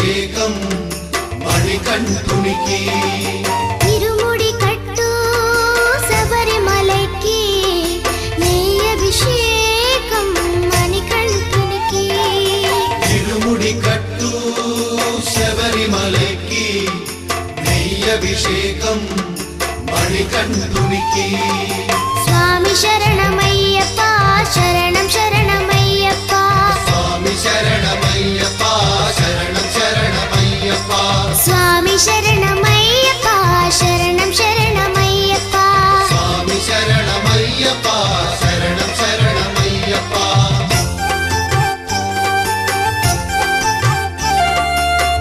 అభిషేకం మణికంఠునికి ఇరుముడి కట్టు శబరిమలకి నెయ్యి అభిషేకం మణికంఠునికి ఇరుముడి కట్టు శబరిమలకి నెయ్యి అభిషేకం మణికంఠునికి స్వామి శరణమయ్యప్ప శరణ